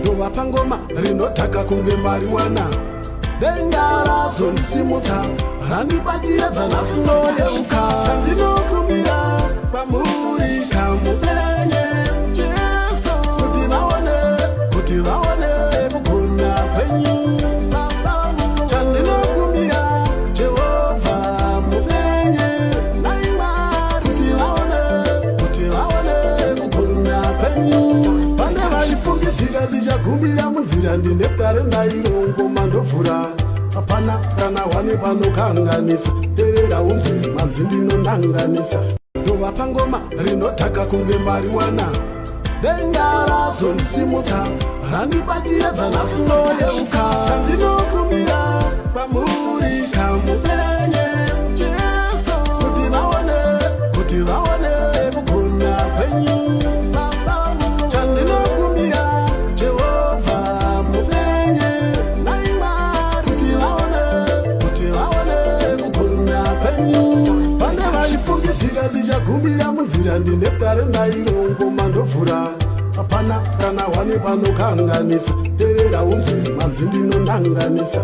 ndovapa ngoma rinotaka kunge mariwana denga razondisimutsa randipachiedza nhasi noyeuka chandinokumbira kwamuri kamupenye Jesu kuti vaone kugona kwenyu chandinokumbira Jehovha mupenye nai Mwari kuti vaone kugona kwenyu pane vaifungidzira ndichagumira munzira ndine dare ndairongoma ndovhura hapana kana wane panokanganisa terera unzwi manzi ndinonanganisa ndovapa ngoma rinotaka kunge mariwana denga razondisimutsa randipachiedza nhasi noyeuka chandinokumbira kwamuri kamupenye Jesu kuti vaone kugona kwenyu chandinokumbira Jehovha mupenye nai Mwari kuti vaone kugona kwenyu pane vaifungidzira ndichagumira munzira ndine dare ndairongoma ndovhura hapana kana wane panokanganisa terera unzwi manzi ndinonanganisa